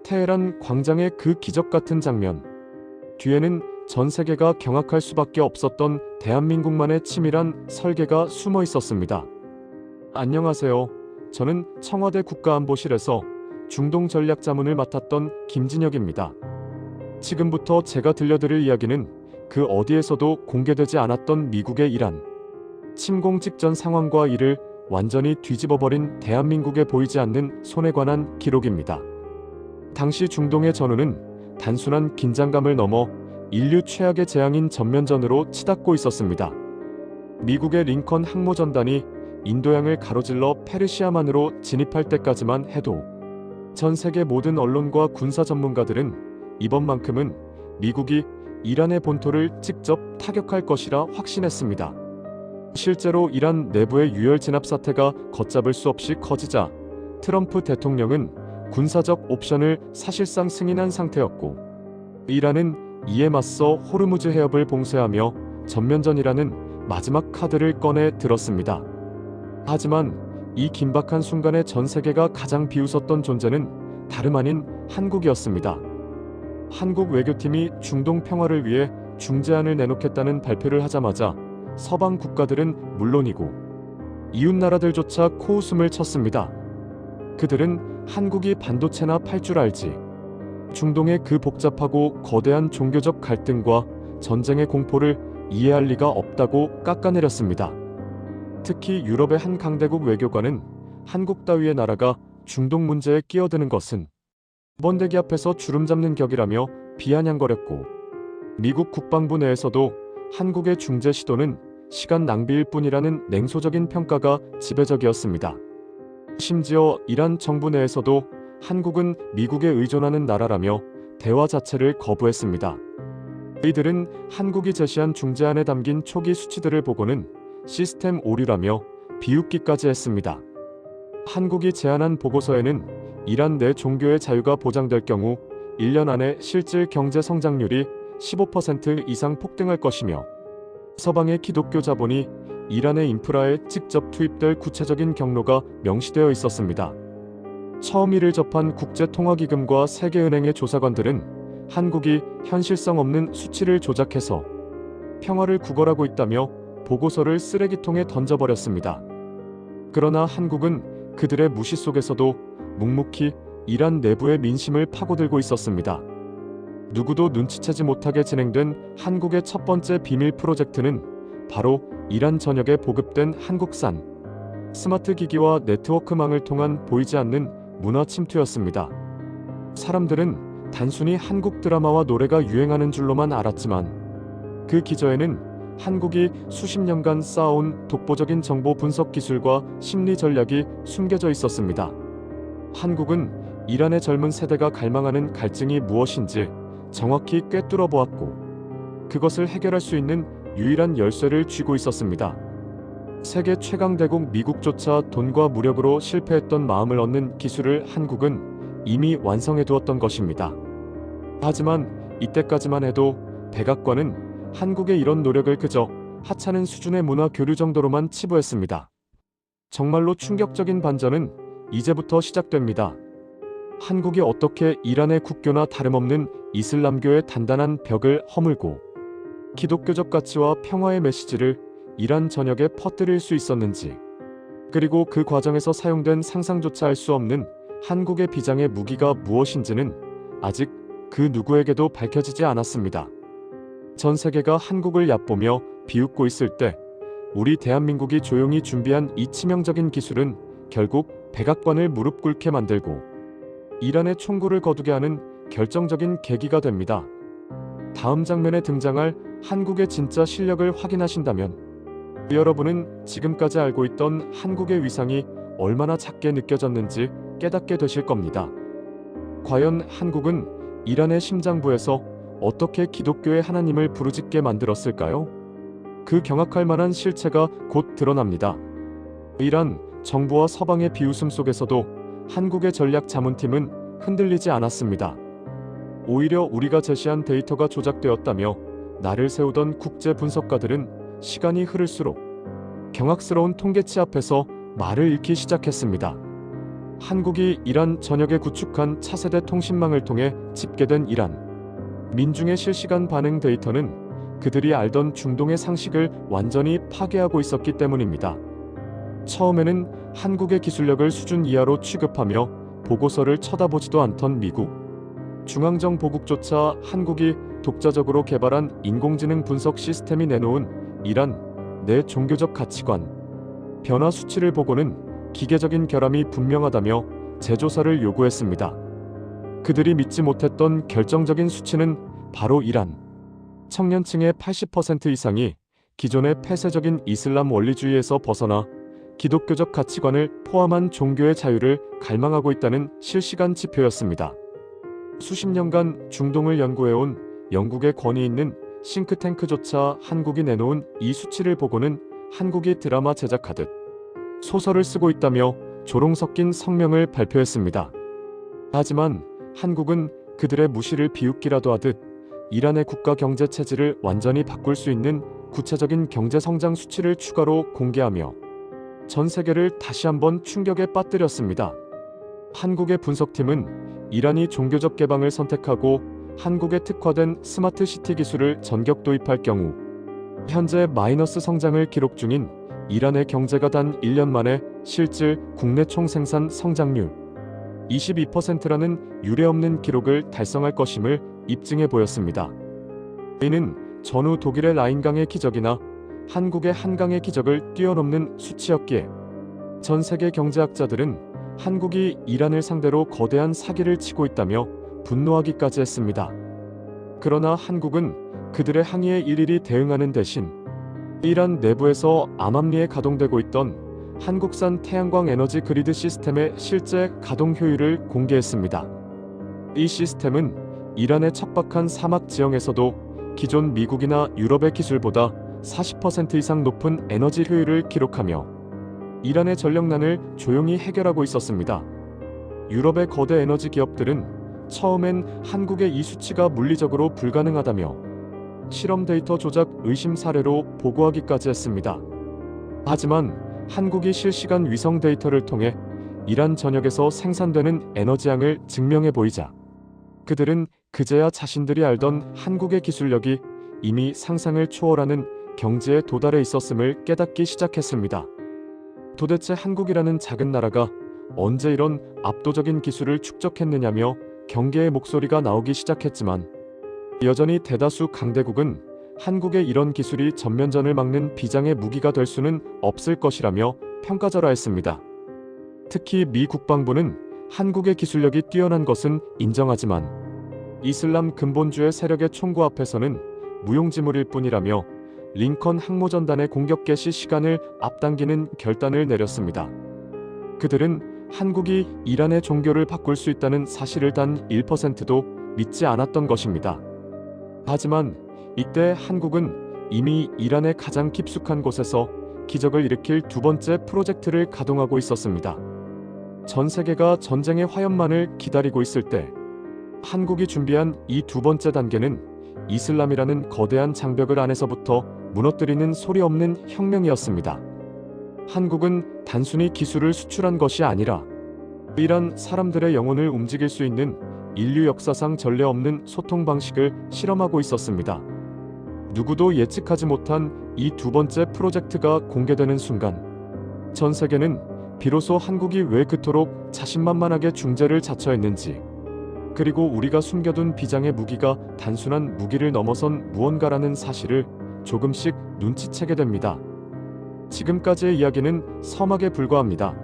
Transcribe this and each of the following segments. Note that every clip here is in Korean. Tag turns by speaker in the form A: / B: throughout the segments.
A: 테헤란 광장의 그 기적 같은 장면. 뒤에는 전 세계가 경악할 수밖에 없었던 대한민국만의 치밀한 설계가 숨어 있었습니다. 안녕하세요. 저는 청와대 국가안보실에서 중동 전략 자문을 맡았던 김진혁입니다. 지금부터 제가 들려드릴 이야기는 그 어디에서도 공개되지 않았던 미국의 이란 침공 직전 상황과 이를 완전히 뒤집어버린 대한민국에 보이지 않는 손에 관한 기록입니다. 당시 중동의 전후는 단순한 긴장감을 넘어 인류 최악의 재앙인 전면전으로 치닫고 있었습니다. 미국의 링컨 항모전단이 인도양을 가로질러 페르시아만으로 진입할 때까지만 해도 전 세계 모든 언론과 군사 전문가들은 이번만큼은 미국이 이란의 본토를 직접 타격할 것이라 확신했습니다. 실제로 이란 내부의 유혈 진압 사태가 걷잡을 수 없이 커지자 트럼프 대통령은 군사적 옵션을 사실상 승인한 상태였고, 이란은 이에 맞서 호르무즈 해협을 봉쇄하며 전면전이라는 마지막 카드를 꺼내 들었습니다. 하지만 이 긴박한 순간에 전 세계가 가장 비웃었던 존재는 다름 아닌 한국이었습니다. 한국 외교팀이 중동 평화를 위해 중재안을 내놓겠다는 발표를 하자마자 서방 국가들은 물론이고 이웃 나라들조차 코웃음을 쳤습니다. 그들은 한국이 반도체나 팔 줄 알지, 중동의 그 복잡하고 거대한 종교적 갈등과 전쟁의 공포를 이해할 리가 없다고 깎아내렸습니다. 특히 유럽의 한 강대국 외교관은 한국 따위의 나라가 중동 문제에 끼어드는 것은 번데기 앞에서 주름 잡는 격이라며 비아냥거렸고, 미국 국방부 내에서도 한국의 중재 시도는 시간 낭비일 뿐이라는 냉소적인 평가가 지배적이었습니다. 심지어 이란 정부 내에서도 한국은 미국에 의존하는 나라라며 대화 자체를 거부했습니다. 이들은 한국이 제시한 중재안에 담긴 초기 수치들을 보고는 시스템 오류라며 비웃기까지 했습니다. 한국이 제안한 보고서에는 이란 내 종교의 자유가 보장될 경우 1년 안에 실질 경제 성장률이 15% 이상 폭등할 것이며, 서방의 기독교 자본이 이란의 인프라에 직접 투입될 구체적인 경로가 명시되어 있었습니다. 처음 이를 접한 국제통화기금과 세계은행의 조사관들은 한국이 현실성 없는 수치를 조작해서 평화를 구걸하고 있다며 보고서를 쓰레기통에 던져버렸습니다. 그러나 한국은 그들의 무시 속에서도 묵묵히 이란 내부의 민심을 파고들고 있었습니다. 누구도 눈치채지 못하게 진행된 한국의 첫 번째 비밀 프로젝트는 바로 이란 전역에 보급된 한국산 스마트 기기와 네트워크망을 통한 보이지 않는 문화 침투였습니다. 사람들은 단순히 한국 드라마와 노래가 유행하는 줄로만 알았지만 그 기저에는 한국이 수십 년간 쌓아온 독보적인 정보 분석 기술과 심리 전략이 숨겨져 있었습니다. 한국은 이란의 젊은 세대가 갈망하는 갈증이 무엇인지 정확히 꿰뚫어 보았고, 그것을 해결할 수 있는 유일한 열쇠를 쥐고 있었습니다. 세계 최강대국 미국조차 돈과 무력으로 실패했던 마음을 얻는 기술을 한국은 이미 완성해 두었던 것입니다. 하지만 이때까지만 해도 백악관은 한국의 이런 노력을 그저 하찮은 수준의 문화 교류 정도로만 치부했습니다. 정말로 충격적인 반전은 이제부터 시작됩니다. 한국이 어떻게 이란의 국교나 다름없는 이슬람교의 단단한 벽을 허물고 기독교적 가치와 평화의 메시지를 이란 전역에 퍼뜨릴 수 있었는지, 그리고 그 과정에서 사용된 상상조차 할 수 없는 한국의 비장의 무기가 무엇인지는 아직 그 누구에게도 밝혀지지 않았습니다. 전 세계가 한국을 얕보며 비웃고 있을 때 우리 대한민국이 조용히 준비한 이 치명적인 기술은 결국 백악관을 무릎 꿇게 만들고 이란의 총구를 거두게 하는 결정적인 계기가 됩니다. 다음 장면에 등장할 한국의 진짜 실력을 확인하신다면 여러분은 지금까지 알고 있던 한국의 위상이 얼마나 작게 느껴졌는지 깨닫게 되실 겁니다. 과연 한국은 이란의 심장부에서 어떻게 기독교의 하나님을 부르짖게 만들었을까요? 그 경악할 만한 실체가 곧 드러납니다. 이란 정부와 서방의 비웃음 속에서도 한국의 전략 자문팀은 흔들리지 않았습니다. 오히려 우리가 제시한 데이터가 조작되었다며 나를 세우던 국제 분석가들은 시간이 흐를수록 경악스러운 통계치 앞에서 말을 잃기 시작했습니다. 한국이 이란 전역에 구축한 차세대 통신망을 통해 집계된 이란 민중의 실시간 반응 데이터는 그들이 알던 중동의 상식을 완전히 파괴하고 있었기 때문입니다. 처음에는 한국의 기술력을 수준 이하로 취급하며 보고서를 쳐다보지도 않던 미국, 중앙정보국조차 한국이 독자적으로 개발한 인공지능 분석 시스템이 내놓은 이란 내 종교적 가치관, 변화 수치를 보고는 기계적인 결함이 분명하다며 재조사를 요구했습니다. 그들이 믿지 못했던 결정적인 수치는 바로 이란 청년층의 80% 이상이 기존의 폐쇄적인 이슬람 원리주의에서 벗어나 기독교적 가치관을 포함한 종교의 자유를 갈망하고 있다는 실시간 지표였습니다. 수십 년간 중동을 연구해온 영국의 권위 있는 싱크탱크조차 한국이 내놓은 이 수치를 보고는 한국이 드라마 제작하듯 소설을 쓰고 있다며 조롱 섞인 성명을 발표했습니다. 하지만 한국은 그들의 무시를 비웃기라도 하듯 이란의 국가 경제 체질을 완전히 바꿀 수 있는 구체적인 경제 성장 수치를 추가로 공개하며 전 세계를 다시 한번 충격에 빠뜨렸습니다. 한국의 분석팀은 이란이 종교적 개방을 선택하고 한국에 특화된 스마트 시티 기술을 전격 도입할 경우 현재 마이너스 성장을 기록 중인 이란의 경제가 단 1년 만에 실질 국내 총생산 성장률 22%라는 유례없는 기록을 달성할 것임을 입증해 보였습니다. 이는 전후 독일의 라인강의 기적이나 한국의 한강의 기적을 뛰어넘는 수치였기에 전 세계 경제학자들은 한국이 이란을 상대로 거대한 사기를 치고 있다며 분노하기까지 했습니다. 그러나 한국은 그들의 항의에 일일이 대응하는 대신 이란 내부에서 암암리에 가동되고 있던 한국산 태양광 에너지 그리드 시스템의 실제 가동 효율을 공개했습니다. 이 시스템은 이란의 척박한 사막 지형에서도 기존 미국이나 유럽의 기술보다 40% 이상 높은 에너지 효율을 기록하며 이란의 전력난을 조용히 해결하고 있었습니다. 유럽의 거대 에너지 기업들은 처음엔 한국의 이 수치가 물리적으로 불가능하다며 실험 데이터 조작 의심 사례로 보고하기까지 했습니다. 하지만 한국이 실시간 위성 데이터를 통해 이란 전역에서 생산되는 에너지량을 증명해 보이자 그들은 그제야 자신들이 알던 한국의 기술력이 이미 상상을 초월하는 경지에 도달해 있었음을 깨닫기 시작했습니다. 도대체 한국이라는 작은 나라가 언제 이런 압도적인 기술을 축적했느냐며 경계의 목소리가 나오기 시작했지만 여전히 대다수 강대국은 한국의 이런 기술이 전면전을 막는 비장의 무기가 될 수는 없을 것이라며 평가절하했습니다. 특히 미 국방부는 한국의 기술력이 뛰어난 것은 인정하지만 이슬람 근본주의 세력의 총구 앞에서는 무용지물일 뿐이라며 링컨 항모전단의 공격 개시 시간을 앞당기는 결단을 내렸습니다. 그들은 한국이 이란의 종교를 바꿀 수 있다는 사실을 단 1%도 믿지 않았던 것입니다. 하지만 이때 한국은 이미 이란의 가장 깊숙한 곳에서 기적을 일으킬 두 번째 프로젝트를 가동하고 있었습니다. 전 세계가 전쟁의 화염만을 기다리고 있을 때 한국이 준비한 이 두 번째 단계는 이슬람이라는 거대한 장벽을 안에서부터 무너뜨리는 소리 없는 혁명이었습니다. 한국은 단순히 기술을 수출한 것이 아니라 이란 사람들의 영혼을 움직일 수 있는 인류 역사상 전례 없는 소통 방식을 실험하고 있었습니다. 누구도 예측하지 못한 이 두 번째 프로젝트가 공개되는 순간 전 세계는 비로소 한국이 왜 그토록 자신만만하게 중재를 자처했는지, 그리고 우리가 숨겨둔 비장의 무기가 단순한 무기를 넘어선 무언가라는 사실을 조금씩 눈치채게 됩니다. 지금까지의 이야기는 서막에 불과합니다.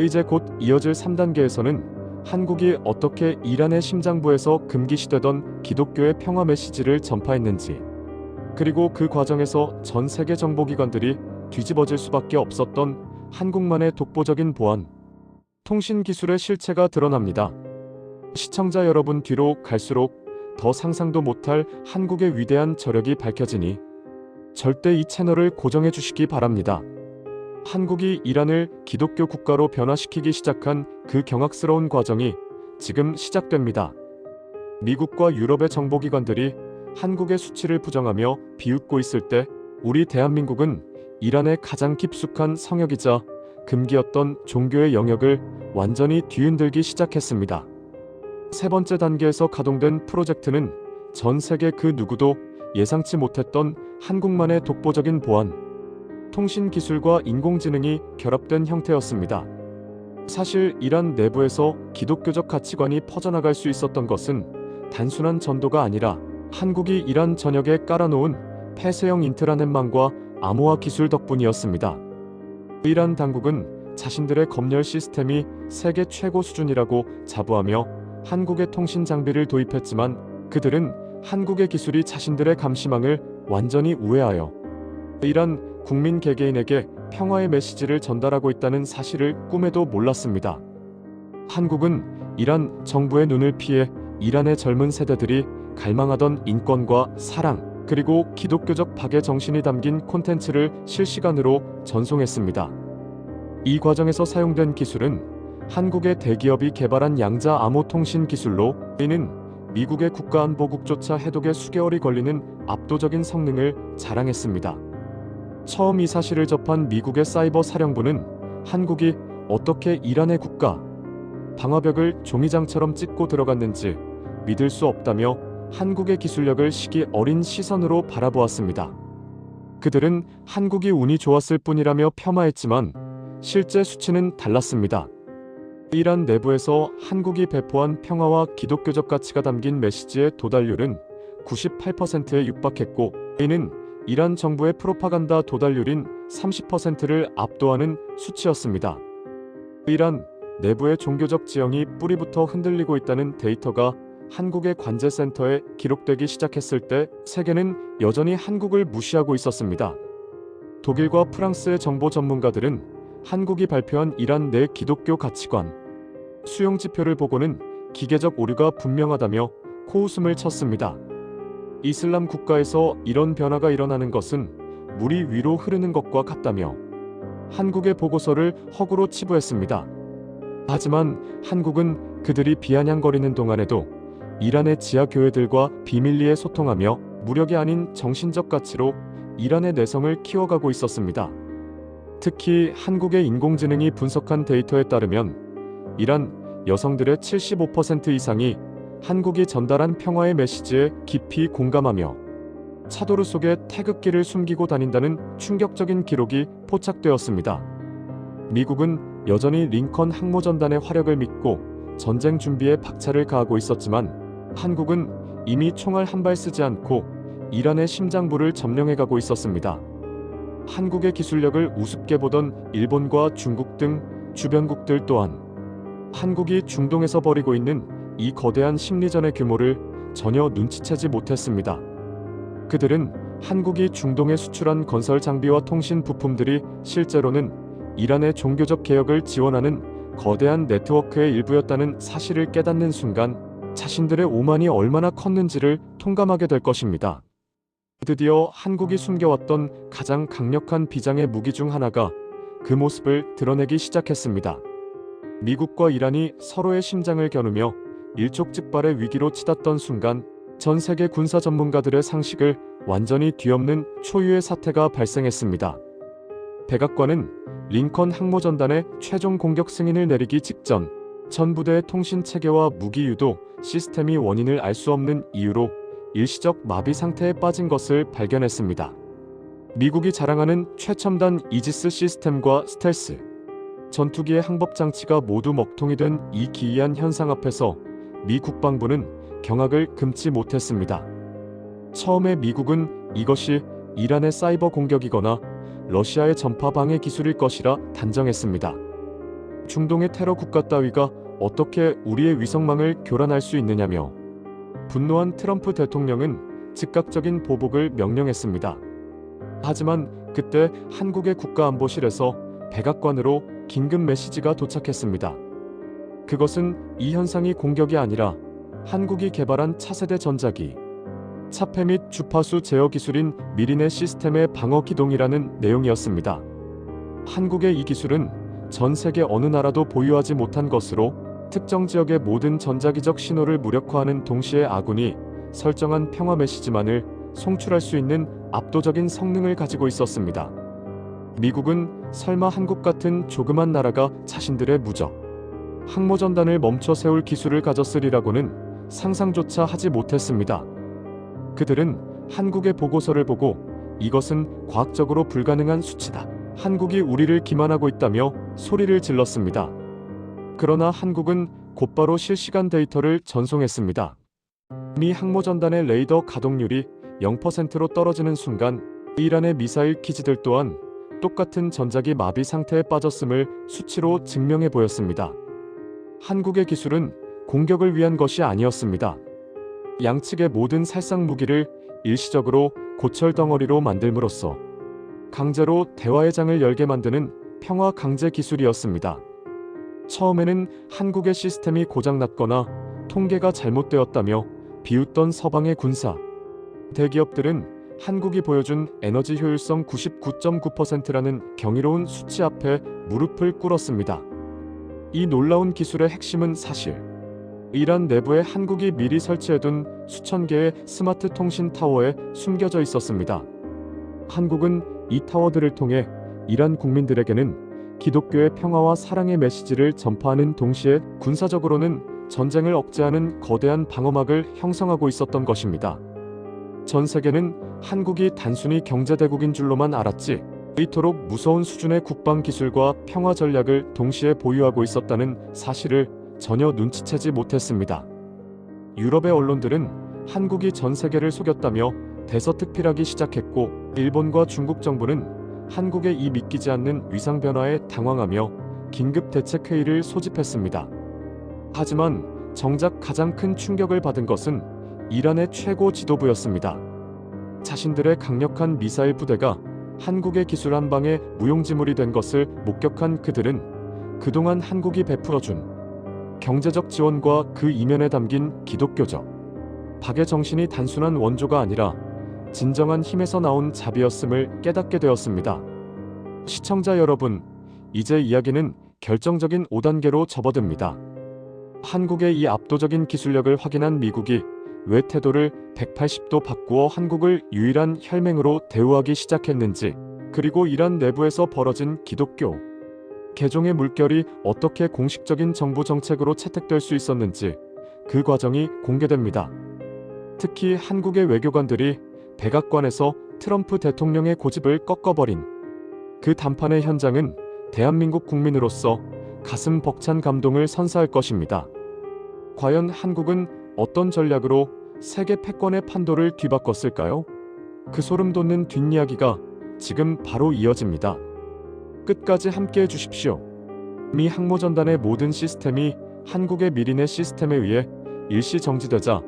A: 이제 곧 이어질 3단계에서는 한국이 어떻게 이란의 심장부에서 금기시되던 기독교의 평화 메시지를 전파했는지, 그리고 그 과정에서 전 세계 정보기관들이 뒤집어질 수밖에 없었던 한국만의 독보적인 보안, 통신 기술의 실체가 드러납니다. 시청자 여러분, 뒤로 갈수록 더 상상도 못할 한국의 위대한 저력이 밝혀지니 절대 이 채널을 고정해 주시기 바랍니다. 한국이 이란을 기독교 국가로 변화시키기 시작한 그 경악스러운 과정이 지금 시작됩니다. 미국과 유럽의 정보기관들이 한국의 수치를 부정하며 비웃고 있을 때 우리 대한민국은 이란의 가장 깊숙한 성역이자 금기였던 종교의 영역을 완전히 뒤흔들기 시작했습니다. 세 번째 단계에서 가동된 프로젝트는 전 세계 그 누구도 예상치 못했던 한국만의 독보적인 보안, 통신 기술과 인공지능이 결합된 형태였습니다. 사실 이란 내부에서 기독교적 가치관이 퍼져나갈 수 있었던 것은 단순한 전도가 아니라 한국이 이란 전역에 깔아놓은 폐쇄형 인트라넷망과 암호화 기술 덕분이었습니다. 이란 당국은 자신들의 검열 시스템이 세계 최고 수준이라고 자부하며 한국의 통신 장비를 도입했지만 그들은 한국의 기술이 자신들의 감시망을 완전히 우회하여 이란 국민 개개인에게 평화의 메시지를 전달하고 있다는 사실을 꿈에도 몰랐습니다. 한국은 이란 정부의 눈을 피해 이란의 젊은 세대들이 갈망하던 인권과 사랑, 그리고 기독교적 박의 정신이 담긴 콘텐츠를 실시간으로 전송했습니다. 이 과정에서 사용된 기술은 한국의 대기업이 개발한 양자 암호 통신 기술로 이는 미국의 국가안보국조차 해독에 수개월이 걸리는 압도적인 성능을 자랑했습니다. 처음 이 사실을 접한 미국의 사이버 사령부는 한국이 어떻게 이란의 국가 방화벽을 종이장처럼 찍고 들어갔는지 믿을 수 없다며 한국의 기술력을 시기 어린 시선으로 바라보았습니다. 그들은 한국이 운이 좋았을 뿐이라며 폄하했지만 실제 수치는 달랐습니다. 이란 내부에서 한국이 배포한 평화와 기독교적 가치가 담긴 메시지의 도달률은 98%에 육박했고 이는 이란 정부의 프로파간다 도달률인 30%를 압도하는 수치였습니다. 이란 내부의 종교적 지형이 뿌리부터 흔들리고 있다는 데이터가 한국의 관제센터에 기록되기 시작했을 때 세계는 여전히 한국을 무시하고 있었습니다. 독일과 프랑스의 정보 전문가들은 한국이 발표한 이란 내 기독교 가치관, 수용 지표를 보고는 기계적 오류가 분명하다며 코웃음을 쳤습니다. 이슬람 국가에서 이런 변화가 일어나는 것은 물이 위로 흐르는 것과 같다며 한국의 보고서를 허구로 치부했습니다. 하지만 한국은 그들이 비아냥거리는 동안에도 이란의 지하 교회들과 비밀리에 소통하며 무력이 아닌 정신적 가치로 이란의 내성을 키워가고 있었습니다. 특히 한국의 인공지능이 분석한 데이터에 따르면 이란 여성들의 75% 이상이 한국이 전달한 평화의 메시지에 깊이 공감하며 차도르 속에 태극기를 숨기고 다닌다는 충격적인 기록이 포착되었습니다. 미국은 여전히 링컨 항모전단의 화력을 믿고 전쟁 준비에 박차를 가하고 있었지만 한국은 이미 총알 한 발 쓰지 않고 이란의 심장부를 점령해가고 있었습니다. 한국의 기술력을 우습게 보던 일본과 중국 등 주변국들 또한 한국이 중동에서 벌이고 있는 이 거대한 심리전의 규모를 전혀 눈치채지 못했습니다. 그들은 한국이 중동에 수출한 건설 장비와 통신 부품들이 실제로는 이란의 종교적 개혁을 지원하는 거대한 네트워크의 일부였다는 사실을 깨닫는 순간 자신들의 오만이 얼마나 컸는지를 통감하게 될 것입니다. 드디어 한국이 숨겨왔던 가장 강력한 비장의 무기 중 하나가 그 모습을 드러내기 시작했습니다. 미국과 이란이 서로의 심장을 겨누며 일촉즉발의 위기로 치닫던 순간 전 세계 군사 전문가들의 상식을 완전히 뒤엎는 초유의 사태가 발생했습니다. 백악관은 링컨 항모전단의 최종 공격 승인을 내리기 직전 전 부대의 통신 체계와 무기 유도 시스템이 원인을 알 수 없는 이유로 일시적 마비 상태에 빠진 것을 발견했습니다. 미국이 자랑하는 최첨단 이지스 시스템과 스텔스, 전투기의 항법 장치가 모두 먹통이 된 이 기이한 현상 앞에서 미 국방부는 경악을 금치 못했습니다. 처음에 미국은 이것이 이란의 사이버 공격이거나 러시아의 전파 방해 기술일 것이라 단정했습니다. 중동의 테러 국가 따위가 어떻게 우리의 위성망을 교란할 수 있느냐며 분노한 트럼프 대통령은 즉각적인 보복을 명령했습니다. 하지만 그때 한국의 국가안보실에서 백악관으로 긴급 메시지가 도착했습니다. 그것은 이 현상이 공격이 아니라 한국이 개발한 차세대 전자기, 차폐 및 주파수 제어 기술인 미리넷 시스템의 방어 기동이라는 내용이었습니다. 한국의 이 기술은 전 세계 어느 나라도 보유하지 못한 것으로 특정 지역의 모든 전자기적 신호를 무력화하는 동시에 아군이 설정한 평화 메시지만을 송출할 수 있는 압도적인 성능을 가지고 있었습니다. 미국은 설마 한국 같은 조그만 나라가 자신들의 무적, 항모전단을 멈춰 세울 기술을 가졌으리라고는 상상조차 하지 못했습니다. 그들은 한국의 보고서를 보고 이것은 과학적으로 불가능한 수치다. 한국이 우리를 기만하고 있다며 소리를 질렀습니다. 그러나 한국은 곧바로 실시간 데이터를 전송했습니다. 미 항모전단의 레이더 가동률이 0%로 떨어지는 순간 이란의 미사일 기지들 또한 똑같은 전자기 마비 상태에 빠졌음을 수치로 증명해 보였습니다. 한국의 기술은 공격을 위한 것이 아니었습니다. 양측의 모든 살상 무기를 일시적으로 고철 덩어리로 만들므로써 강제로 대화의 장을 열게 만드는 평화 강제 기술이었습니다. 처음에는 한국의 시스템이 고장났거나 통계가 잘못되었다며 비웃던 서방의 군사 대기업들은 한국이 보여준 에너지 효율성 99.9%라는 경이로운 수치 앞에 무릎을 꿇었습니다. 이 놀라운 기술의 핵심은 사실 이란 내부에 한국이 미리 설치해둔 수천 개의 스마트 통신 타워에 숨겨져 있었습니다. 한국은 이 타워들을 통해 이란 국민들에게는 기독교의 평화와 사랑의 메시지를 전파하는 동시에 군사적으로는 전쟁을 억제하는 거대한 방어막을 형성하고 있었던 것입니다. 전 세계는 한국이 단순히 경제대국인 줄로만 알았지 이토록 무서운 수준의 국방 기술과 평화 전략을 동시에 보유하고 있었다는 사실을 전혀 눈치채지 못했습니다. 유럽의 언론들은 한국이 전 세계를 속였다며 대서특필하기 시작했고 일본과 중국 정부는 한국의 이 믿기지 않는 위상 변화에 당황하며 긴급 대책회의를 소집했습니다. 하지만 정작 가장 큰 충격을 받은 것은 이란의 최고 지도부였습니다. 자신들의 강력한 미사일 부대가 한국의 기술 한 방에 무용지물이 된 것을 목격한 그들은 그동안 한국이 베풀어준 경제적 지원과 그 이면에 담긴 기독교적 박의 정신이 단순한 원조가 아니라 진정한 힘에서 나온 자비였음을 깨닫게 되었습니다. 시청자 여러분, 이제 이야기는 결정적인 5단계로 접어듭니다. 한국의 이 압도적인 기술력을 확인한 미국이 왜 태도를 180도 바꾸어 한국을 유일한 혈맹으로 대우하기 시작했는지, 그리고 이란 내부에서 벌어진 기독교 개종의 물결이 어떻게 공식적인 정부 정책으로 채택될 수 있었는지 그 과정이 공개됩니다. 특히 한국의 외교관들이 백악관에서 트럼프 대통령의 고집을 꺾어버린 그 담판의 현장은 대한민국 국민으로서 가슴 벅찬 감동을 선사할 것입니다. 과연 한국은 어떤 전략으로 세계 패권의 판도를 뒤바꿨을까요? 그 소름 돋는 뒷이야기가 지금 바로 이어집니다. 끝까지 함께해 주십시오. 미 항모전단의 모든 시스템이 한국의 미리네 시스템에 의해 일시 정지되자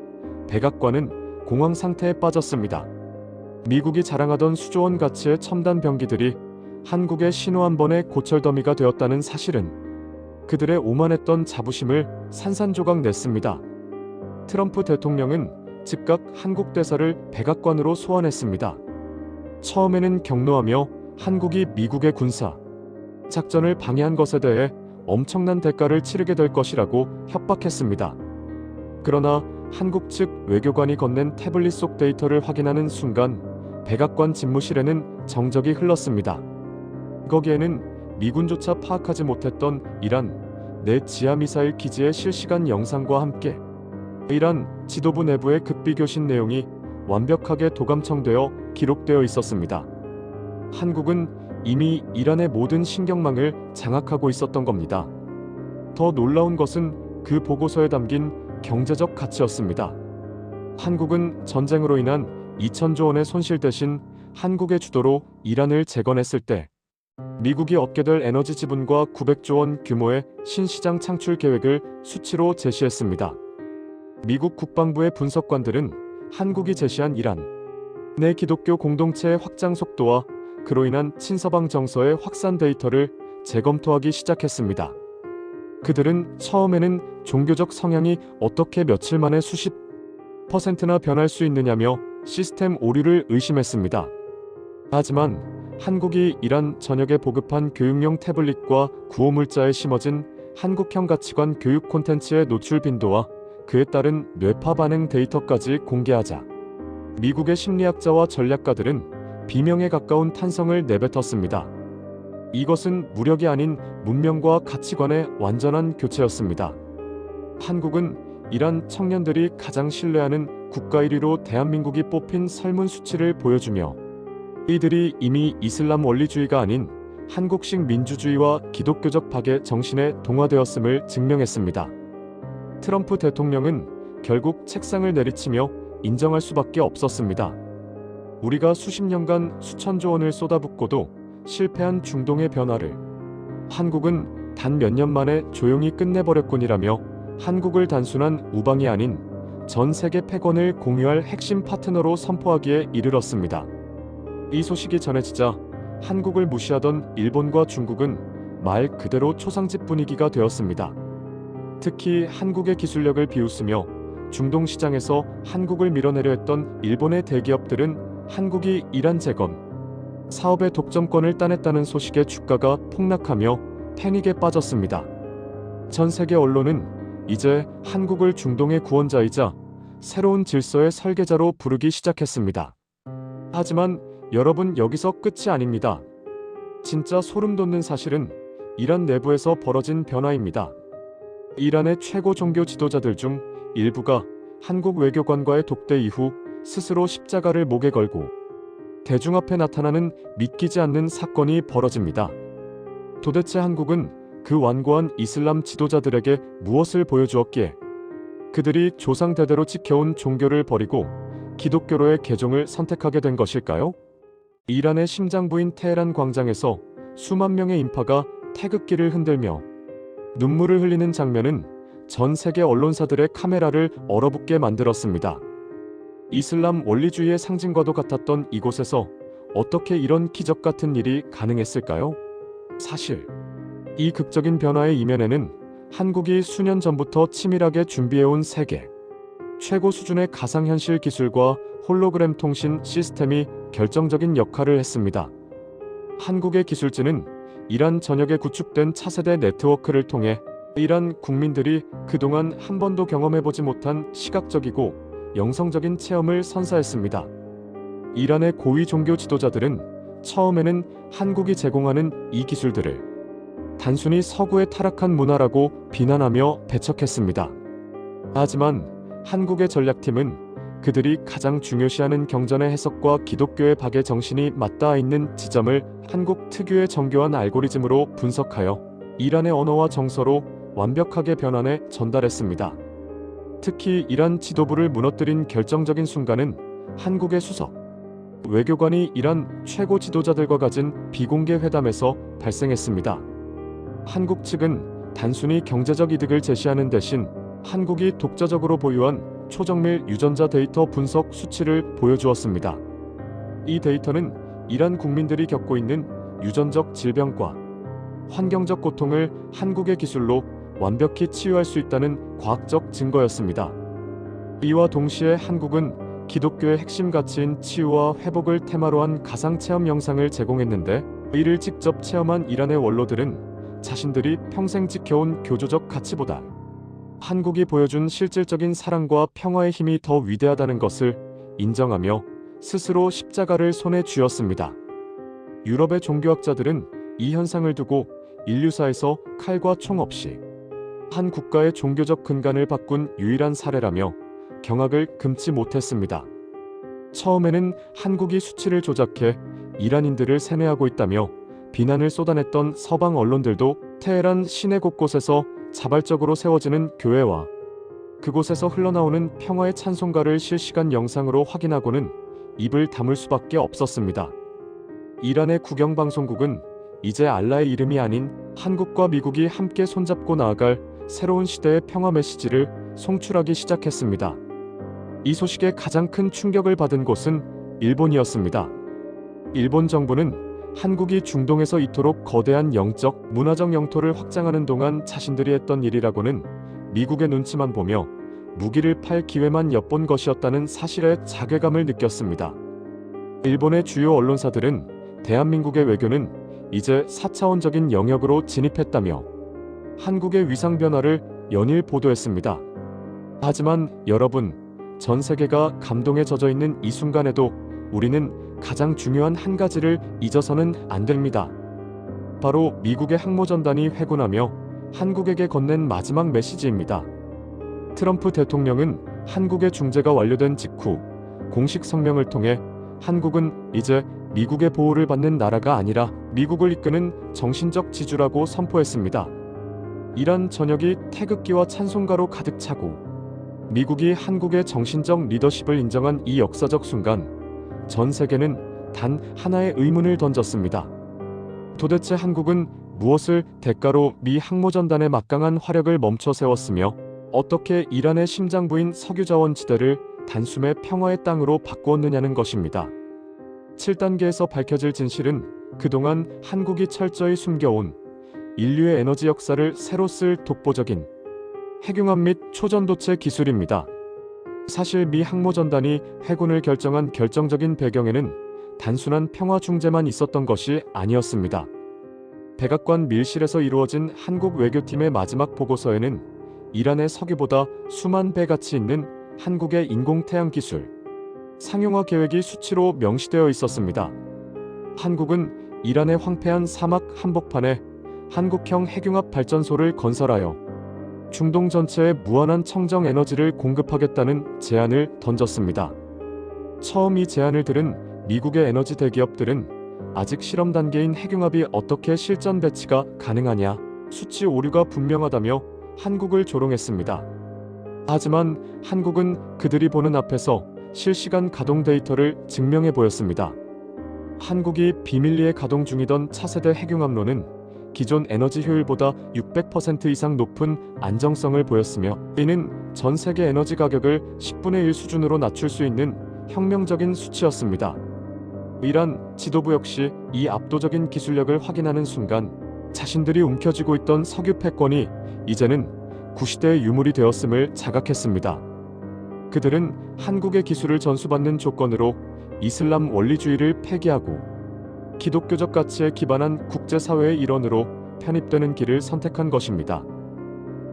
A: 백악관은 공황 상태에 빠졌습니다. 미국이 자랑하던 수조원 가치의 첨단 병기들이 한국의 신호 한 번의 고철더미가 되었다는 사실은 그들의 오만했던 자부심을 산산조각 냈습니다. 트럼프 대통령은 즉각 한국 대사를 백악관으로 소환했습니다. 처음에는 격노하며 한국이 미국의 군사 작전을 방해한 것에 대해 엄청난 대가를 치르게 될 것이라고 협박했습니다. 그러나 한국 측 외교관이 건넨 태블릿 속 데이터를 확인하는 순간 백악관 집무실에는 정적이 흘렀습니다. 거기에는 미군조차 파악하지 못했던 이란 내 지하미사일 기지의 실시간 영상과 함께 이란 지도부 내부의 극비교신 내용이 완벽하게 도감청되어 기록되어 있었습니다. 한국은 이미 이란의 모든 신경망을 장악하고 있었던 겁니다. 더 놀라운 것은 그 보고서에 담긴 경제적 가치였습니다. 한국은 전쟁으로 인한 2,000조 원의 손실 대신 한국의 주도로 이란을 재건했을 때 미국이 얻게 될 에너지 지분과 900조 원 규모의 신시장 창출 계획을 수치로 제시했습니다. 미국 국방부의 분석관들은 한국이 제시한 이란 내 기독교 공동체의 확장 속도와 그로 인한 친서방 정서의 확산 데이터를 재검토하기 시작했습니다. 그들은 처음에는 종교적 성향이 어떻게 며칠 만에 수십 %나 변할 수 있느냐며 시스템 오류를 의심했습니다. 하지만 한국이 이란 전역에 보급한 교육용 태블릿과 구호물자에 심어진 한국형 가치관 교육 콘텐츠의 노출 빈도와 그에 따른 뇌파 반응 데이터까지 공개하자 미국의 심리학자와 전략가들은 비명에 가까운 탄성을 내뱉었습니다. 이것은 무력이 아닌 문명과 가치관의 완전한 교체였습니다. 한국은 이란 청년들이 가장 신뢰하는 국가 1위로 대한민국이 뽑힌 설문 수치를 보여주며 이들이 이미 이슬람 원리주의가 아닌 한국식 민주주의와 기독교적 박의 정신에 동화되었음을 증명했습니다. 트럼프 대통령은 결국 책상을 내리치며 인정할 수밖에 없었습니다. 우리가 수십 년간 수천조 원을 쏟아붓고도 실패한 중동의 변화를 한국은 단 몇 년 만에 조용히 끝내버렸군이라며 한국을 단순한 우방이 아닌 전 세계 패권을 공유할 핵심 파트너로 선포하기에 이르렀습니다. 이 소식이 전해지자 한국을 무시하던 일본과 중국은 말 그대로 초상집 분위기가 되었습니다. 특히 한국의 기술력을 비웃으며 중동 시장에서 한국을 밀어내려 했던 일본의 대기업들은 한국이 이란 재건 사업의 독점권을 따냈다는 소식에 주가가 폭락하며 패닉에 빠졌습니다. 전 세계 언론은 이제 한국을 중동의 구원자이자 새로운 질서의 설계자로 부르기 시작했습니다. 하지만 여러분, 여기서 끝이 아닙니다. 진짜 소름 돋는 사실은 이란 내부에서 벌어진 변화입니다. 이란의 최고 종교 지도자들 중 일부가 한국 외교관과의 독대 이후 스스로 십자가를 목에 걸고 대중 앞에 나타나는 믿기지 않는 사건이 벌어집니다. 도대체 한국은 그 완고한 이슬람 지도자들에게 무엇을 보여주었기에 그들이 조상 대대로 지켜온 종교를 버리고 기독교로의 개종을 선택하게 된 것일까요? 이란의 심장부인 테헤란 광장에서 수만 명의 인파가 태극기를 흔들며 눈물을 흘리는 장면은 전 세계 언론사들의 카메라를 얼어붙게 만들었습니다. 이슬람 원리주의의 상징과도 같았던 이곳에서 어떻게 이런 기적 같은 일이 가능했을까요? 사실 이 극적인 변화의 이면에는 한국이 수년 전부터 치밀하게 준비해온 세계 최고 수준의 가상현실 기술과 홀로그램 통신 시스템이 결정적인 역할을 했습니다. 한국의 기술진은 이란 전역에 구축된 차세대 네트워크를 통해 이란 국민들이 그동안 한 번도 경험해보지 못한 시각적이고 영성적인 체험을 선사했습니다. 이란의 고위 종교 지도자들은 처음에는 한국이 제공하는 이 기술들을 단순히 서구의 타락한 문화라고 비난하며 배척했습니다. 하지만 한국의 전략팀은 그들이 가장 중요시하는 경전의 해석과 기독교의 박의 정신이 맞닿아 있는 지점을 한국 특유의 정교한 알고리즘으로 분석하여 이란의 언어와 정서로 완벽하게 변환해 전달했습니다. 특히 이란 지도부를 무너뜨린 결정적인 순간은 한국의 수석 외교관이 이란 최고 지도자들과 가진 비공개 회담에서 발생했습니다. 한국 측은 단순히 경제적 이득을 제시하는 대신 한국이 독자적으로 보유한 초정밀 유전자 데이터 분석 수치를 보여주었습니다. 이 데이터는 이란 국민들이 겪고 있는 유전적 질병과 환경적 고통을 한국의 기술로 완벽히 치유할 수 있다는 과학적 증거였습니다. 이와 동시에 한국은 기독교의 핵심 가치인 치유와 회복을 테마로 한 가상체험 영상을 제공했는데 이를 직접 체험한 이란의 원로들은 자신들이 평생 지켜온 교조적 가치보다 한국이 보여준 실질적인 사랑과 평화의 힘이 더 위대하다는 것을 인정하며 스스로 십자가를 손에 쥐었습니다. 유럽의 종교학자들은 이 현상을 두고 인류사에서 칼과 총 없이 한 국가의 종교적 근간을 바꾼 유일한 사례라며 경악을 금치 못했습니다. 처음에는 한국이 수치를 조작해 이란인들을 세뇌하고 있다며 비난을 쏟아냈던 서방 언론들도 테헤란 시내 곳곳에서 자발적으로 세워지는 교회와 그곳에서 흘러나오는 평화의 찬송가를 실시간 영상으로 확인하고는 입을 다물 수밖에 없었습니다. 이란의 국영방송국은 이제 알라의 이름이 아닌 한국과 미국이 함께 손잡고 나아갈 새로운 시대의 평화 메시지를 송출하기 시작했습니다. 이 소식에 가장 큰 충격을 받은 곳은 일본이었습니다. 일본 정부는 한국이 중동에서 이토록 거대한 영적, 문화적 영토를 확장하는 동안 자신들이 했던 일이라고는 미국의 눈치만 보며 무기를 팔 기회만 엿본 것이었다는 사실에 자괴감을 느꼈습니다. 일본의 주요 언론사들은 대한민국의 외교는 이제 4차원적인 영역으로 진입했다며 한국의 위상 변화를 연일 보도했습니다. 하지만 여러분, 전 세계가 감동에 젖어 있는 이 순간에도 우리는 가장 중요한 한 가지를 잊어서는 안 됩니다. 바로 미국의 항모전단이 회군하며 한국에게 건넨 마지막 메시지입니다. 트럼프 대통령은 한국의 중재가 완료된 직후 공식 성명을 통해 한국은 이제 미국의 보호를 받는 나라가 아니라 미국을 이끄는 정신적 지주라고 선포했습니다. 이란 전역이 태극기와 찬송가로 가득 차고 미국이 한국의 정신적 리더십을 인정한 이 역사적 순간, 전 세계는 단 하나의 의문을 던졌습니다. 도대체 한국은 무엇을 대가로 미 항모전단의 막강한 화력을 멈춰 세웠으며 어떻게 이란의 심장부인 석유자원지대를 단숨에 평화의 땅으로 바꾸었느냐는 것입니다. 7단계에서 밝혀질 진실은 그동안 한국이 철저히 숨겨온 인류의 에너지 역사를 새로 쓸 독보적인 핵융합 및 초전도체 기술입니다. 사실 미 항모전단이 회군을 결정한 결정적인 배경에는 단순한 평화 중재만 있었던 것이 아니었습니다. 백악관 밀실에서 이루어진 한국 외교팀의 마지막 보고서에는 이란의 석유보다 수만 배 가치 있는 한국의 인공태양 기술, 상용화 계획이 수치로 명시되어 있었습니다. 한국은 이란의 황폐한 사막 한복판에 한국형 핵융합 발전소를 건설하여 중동 전체에 무한한 청정 에너지를 공급하겠다는 제안을 던졌습니다. 처음 이 제안을 들은 미국의 에너지 대기업들은 아직 실험 단계인 핵융합이 어떻게 실전 배치가 가능하냐, 수치 오류가 분명하다며 한국을 조롱했습니다. 하지만 한국은 그들이 보는 앞에서 실시간 가동 데이터를 증명해 보였습니다. 한국이 비밀리에 가동 중이던 차세대 핵융합로는 기존 에너지 효율보다 600% 이상 높은 안정성을 보였으며 이는 전 세계 에너지 가격을 10분의 1 수준으로 낮출 수 있는 혁명적인 수치였습니다. 이란 지도부 역시 이 압도적인 기술력을 확인하는 순간 자신들이 움켜쥐고 있던 석유 패권이 이제는 구시대의 유물이 되었음을 자각했습니다. 그들은 한국의 기술을 전수받는 조건으로 이슬람 원리주의를 폐기하고 기독교적 가치에 기반한 국제사회의 일원으로 편입되는 길을 선택한 것입니다.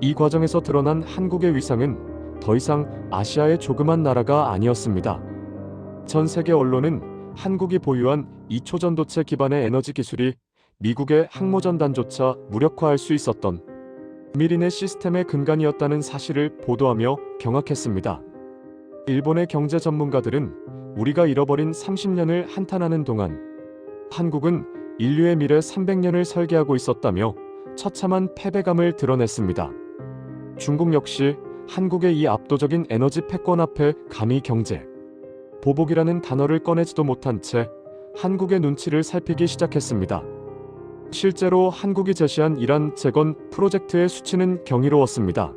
A: 이 과정에서 드러난 한국의 위상은 더 이상 아시아의 조그만 나라가 아니었습니다. 전 세계 언론은 한국이 보유한 이 초전도체 기반의 에너지 기술이 미국의 항모전단조차 무력화할 수 있었던 미린의 시스템의 근간이었다는 사실을 보도하며 경악했습니다. 일본의 경제 전문가들은 우리가 잃어버린 30년을 한탄하는 동안 한국은 인류의 미래 300년을 설계하고 있었다며 처참한 패배감을 드러냈습니다. 중국 역시 한국의 이 압도적인 에너지 패권 앞에 감히 경제, 보복이라는 단어를 꺼내지도 못한 채 한국의 눈치를 살피기 시작했습니다. 실제로 한국이 제시한 이란 재건 프로젝트의 수치는 경이로웠습니다.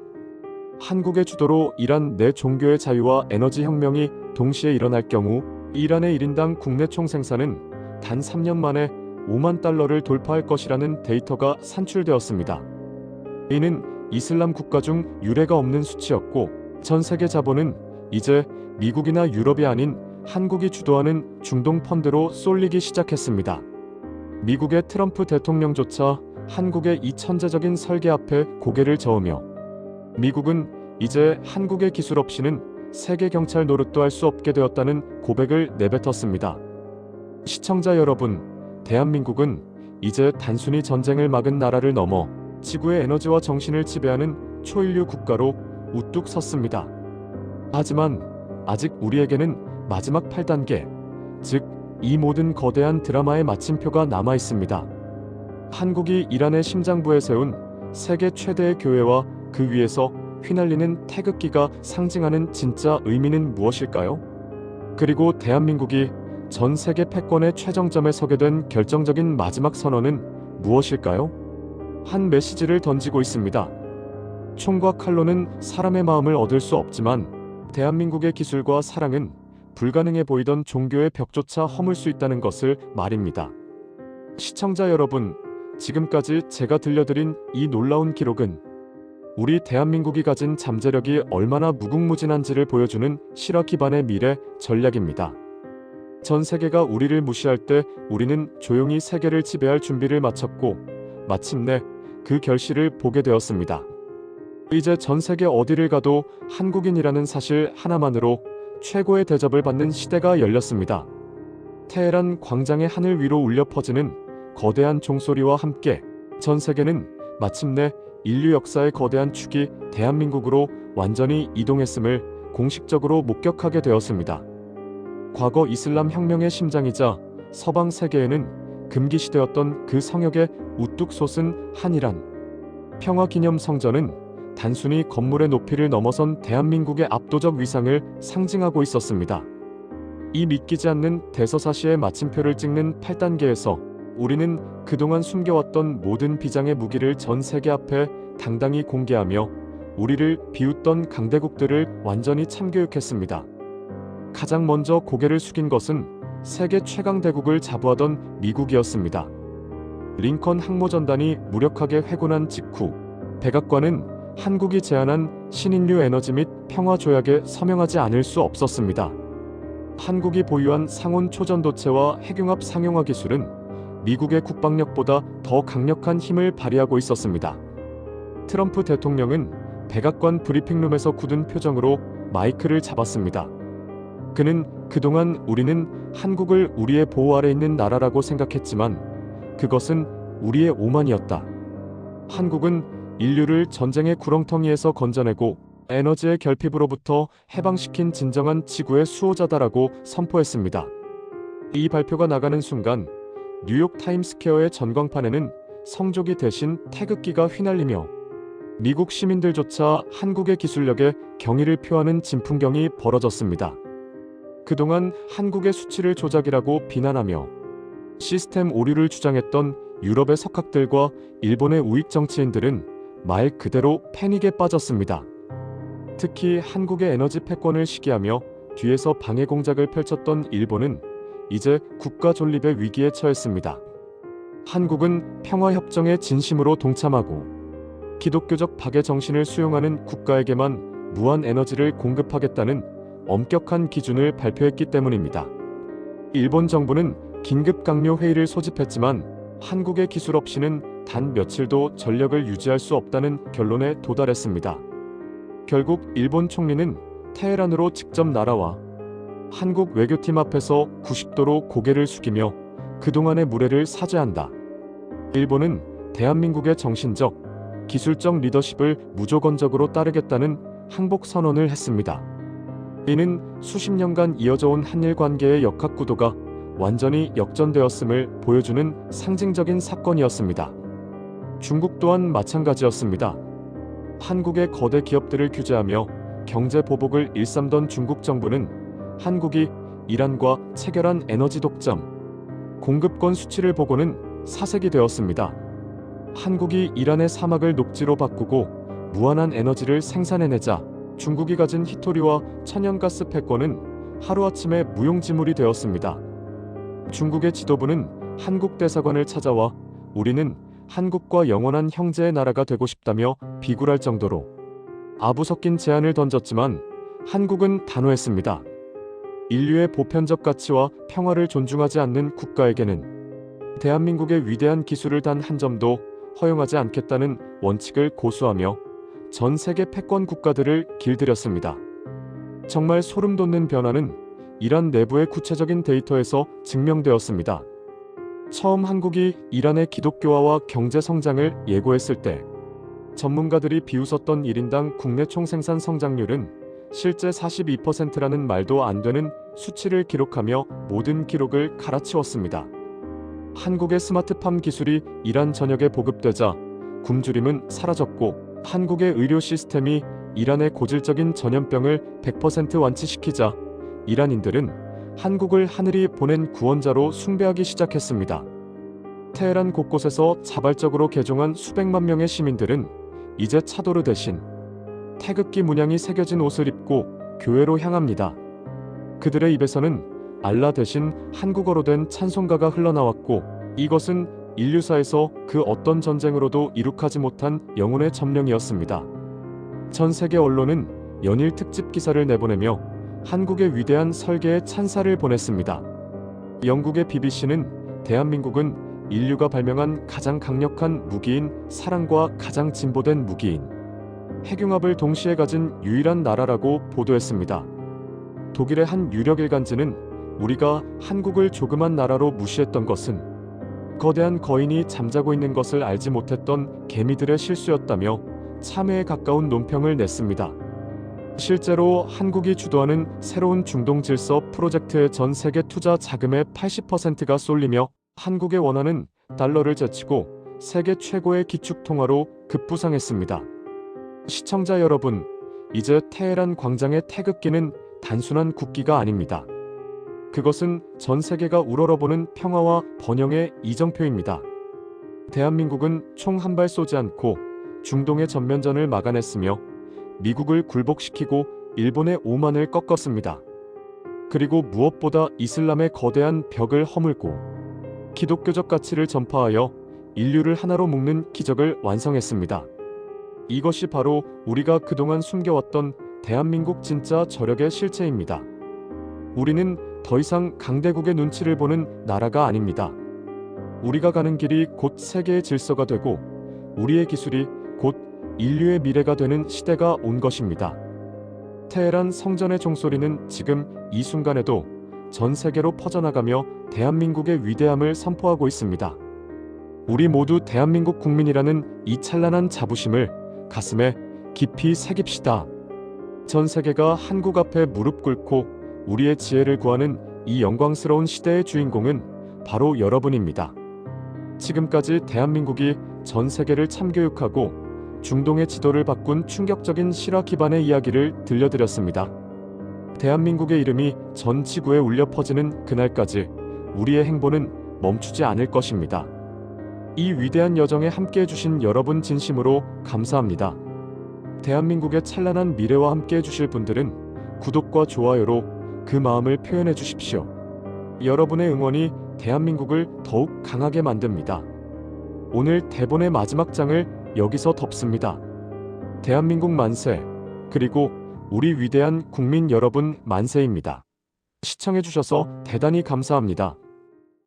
A: 한국의 주도로 이란 내 종교의 자유와 에너지 혁명이 동시에 일어날 경우 이란의 1인당 국내 총생산은 단 3년 만에 5만 달러를 돌파할 것이라는 데이터가 산출되었습니다. 이는 이슬람 국가 중 유례가 없는 수치였고 전 세계 자본은 이제 미국이나 유럽이 아닌 한국이 주도하는 중동 펀드로 쏠리기 시작했습니다. 미국의 트럼프 대통령조차 한국의 이 천재적인 설계 앞에 고개를 저으며 미국은 이제 한국의 기술 없이는 세계 경찰 노릇도 할 수 없게 되었다는 고백을 내뱉었습니다. 시청자 여러분, 대한민국은 이제 단순히 전쟁을 막은 나라를 넘어 지구의 에너지와 정신을 지배하는 초인류 국가로 우뚝 섰습니다. 하지만 아직 우리에게는 마지막 8단계, 즉 이 모든 거대한 드라마의 마침표가 남아 있습니다. 한국이 이란의 심장부에 세운 세계 최대의 교회와 그 위에서 휘날리는 태극기가 상징하는 진짜 의미는 무엇일까요? 그리고 대한민국이 전 세계 패권의 최정점에 서게 된 결정적인 마지막 선언은 무엇일까요? 한 메시지를 던지고 있습니다. 총과 칼로는 사람의 마음을 얻을 수 없지만 대한민국의 기술과 사랑은 불가능해 보이던 종교의 벽조차 허물 수 있다는 것을 말입니다. 시청자 여러분, 지금까지 제가 들려드린 이 놀라운 기록은 우리 대한민국이 가진 잠재력이 얼마나 무궁무진한지를 보여주는 실화 기반의 미래 전략입니다. 전 세계가 우리를 무시할 때 우리는 조용히 세계를 지배할 준비를 마쳤고 마침내 그 결실을 보게 되었습니다. 이제 전 세계 어디를 가도 한국인이라는 사실 하나만으로 최고의 대접을 받는 시대가 열렸습니다. 테헤란 광장의 하늘 위로 울려 퍼지는 거대한 종소리와 함께 전 세계는 마침내 인류 역사의 거대한 축이 대한민국으로 완전히 이동했음을 공식적으로 목격하게 되었습니다. 과거 이슬람 혁명의 심장이자 서방 세계에는 금기시되었던 그 성역에 우뚝 솟은 한이란 평화기념 성전은 단순히 건물의 높이를 넘어선 대한민국의 압도적 위상을 상징하고 있었습니다. 이 믿기지 않는 대서사시의 마침표를 찍는 8단계에서 우리는 그동안 숨겨왔던 모든 비장의 무기를 전 세계 앞에 당당히 공개하며 우리를 비웃던 강대국들을 완전히 참교육했습니다. 가장 먼저 고개를 숙인 것은 세계 최강대국을 자부하던 미국이었습니다. 링컨 항모전단이 무력하게 회군한 직후 백악관은 한국이 제안한 신인류 에너지 및 평화 조약에 서명하지 않을 수 없었습니다. 한국이 보유한 상온 초전도체와 핵융합 상용화 기술은 미국의 국방력보다 더 강력한 힘을 발휘하고 있었습니다. 트럼프 대통령은 백악관 브리핑룸에서 굳은 표정으로 마이크를 잡았습니다. 그는 그동안 우리는 한국을 우리의 보호 아래 있는 나라라고 생각했지만 그것은 우리의 오만이었다. 한국은 인류를 전쟁의 구렁텅이에서 건져내고 에너지의 결핍으로부터 해방시킨 진정한 지구의 수호자다라고 선포했습니다. 이 발표가 나가는 순간 뉴욕 타임스퀘어의 전광판에는 성조기 대신 태극기가 휘날리며 미국 시민들조차 한국의 기술력에 경의를 표하는 진풍경이 벌어졌습니다. 그동안 한국의 수치를 조작이라고 비난하며 시스템 오류를 주장했던 유럽의 석학들과 일본의 우익 정치인들은 말 그대로 패닉에 빠졌습니다. 특히 한국의 에너지 패권을 시기하며 뒤에서 방해 공작을 펼쳤던 일본은 이제 국가 존립의 위기에 처했습니다. 한국은 평화협정에 진심으로 동참하고 기독교적 박애 정신을 수용하는 국가에게만 무한 에너지를 공급하겠다는 엄격한 기준을 발표했기 때문입니다. 일본 정부는 긴급 강요 회의를 소집했지만 한국의 기술 없이는 단 며칠도 전력을 유지할 수 없다는 결론에 도달했습니다. 결국 일본 총리는 테헤란으로 직접 날아와 한국 외교팀 앞에서 90도로 고개를 숙이며 그동안의 무례를 사죄한다. 일본은 대한민국의 정신적, 기술적 리더십을 무조건적으로 따르겠다는 항복 선언을 했습니다. 이는 수십 년간 이어져온 한일 관계의 역학구도가 완전히 역전되었음을 보여주는 상징적인 사건이었습니다. 중국 또한 마찬가지였습니다. 한국의 거대 기업들을 규제하며 경제 보복을 일삼던 중국 정부는 한국이 이란과 체결한 에너지 독점, 공급권 수치를 보고는 사색이 되었습니다. 한국이 이란의 사막을 녹지로 바꾸고 무한한 에너지를 생산해내자 중국이 가진 히토리와 천연가스 패권은 하루아침에 무용지물이 되었습니다. 중국의 지도부는 한국 대사관을 찾아와 우리는 한국과 영원한 형제의 나라가 되고 싶다며 비굴할 정도로 아부 섞인 제안을 던졌지만 한국은 단호했습니다. 인류의 보편적 가치와 평화를 존중하지 않는 국가에게는 대한민국의 위대한 기술을 단 한 점도 허용하지 않겠다는 원칙을 고수하며 전 세계 패권 국가들을 길들였습니다. 정말 소름 돋는 변화는 이란 내부의 구체적인 데이터에서 증명되었습니다. 처음 한국이 이란의 기독교화와 경제 성장을 예고했을 때 전문가들이 비웃었던 1인당 국내 총생산 성장률은 실제 42%라는 말도 안 되는 수치를 기록하며 모든 기록을 갈아치웠습니다. 한국의 스마트팜 기술이 이란 전역에 보급되자 굶주림은 사라졌고 한국의 의료 시스템이 이란의 고질적인 전염병을 100% 완치시키자 이란인들은 한국을 하늘이 보낸 구원자로 숭배하기 시작했습니다. 테헤란 곳곳에서 자발적으로 개종한 수백만 명의 시민들은 이제 차도르 대신 태극기 문양이 새겨진 옷을 입고 교회로 향합니다. 그들의 입에서는 알라 대신 한국어로 된 찬송가가 흘러나왔고 이것은 인류사에서 그 어떤 전쟁으로도 이룩하지 못한 영혼의 점령이었습니다. 전 세계 언론은 연일 특집 기사를 내보내며 한국의 위대한 설계에 찬사를 보냈습니다. 영국의 BBC는 대한민국은 인류가 발명한 가장 강력한 무기인 사랑과 가장 진보된 무기인 핵융합을 동시에 가진 유일한 나라라고 보도했습니다. 독일의 한 유력 일간지는 우리가 한국을 조그만 나라로 무시했던 것은 거대한 거인이 잠자고 있는 것을 알지 못했던 개미들의 실수였다며 참회에 가까운 논평을 냈습니다. 실제로 한국이 주도하는 새로운 중동 질서 프로젝트의 전 세계 투자 자금의 80%가 쏠리며 한국의 원화는 달러를 제치고 세계 최고의 기축통화로 급부상했습니다. 시청자 여러분, 이제 테헤란 광장의 태극기는 단순한 국기가 아닙니다. 그것은 전 세계가 우러러보는 평화와 번영의 이정표입니다. 대한민국은 총 한 발 쏘지 않고 중동의 전면전을 막아냈으며 미국을 굴복시키고 일본의 오만을 꺾었습니다. 그리고 무엇보다 이슬람의 거대한 벽을 허물고 기독교적 가치를 전파하여 인류를 하나로 묶는 기적을 완성했습니다. 이것이 바로 우리가 그동안 숨겨왔던 대한민국 진짜 저력의 실체입니다. 우리는 더 이상 강대국의 눈치를 보는 나라가 아닙니다. 우리가 가는 길이 곧 세계의 질서가 되고 우리의 기술이 곧 인류의 미래가 되는 시대가 온 것입니다. 테헤란 성전의 종소리는 지금 이 순간에도 전 세계로 퍼져나가며 대한민국의 위대함을 선포하고 있습니다. 우리 모두 대한민국 국민이라는 이 찬란한 자부심을 가슴에 깊이 새깁시다. 전 세계가 한국 앞에 무릎 꿇고 우리의 지혜를 구하는 이 영광스러운 시대의 주인공은 바로 여러분입니다. 지금까지 대한민국이 전 세계를 참교육하고 중동의 지도를 바꾼 충격적인 실화 기반의 이야기를 들려드렸습니다. 대한민국의 이름이 전 지구에 울려 퍼지는 그날까지 우리의 행보는 멈추지 않을 것입니다. 이 위대한 여정에 함께해 주신 여러분 진심으로 감사합니다. 대한민국의 찬란한 미래와 함께해 주실 분들은 구독과 좋아요로 그 마음을 표현해 주십시오. 여러분의 응원이 대한민국을 더욱 강하게 만듭니다. 오늘 대본의 마지막 장을 여기서 덮습니다. 대한민국 만세, 그리고 우리 위대한 국민 여러분 만세입니다. 시청해 주셔서 대단히 감사합니다.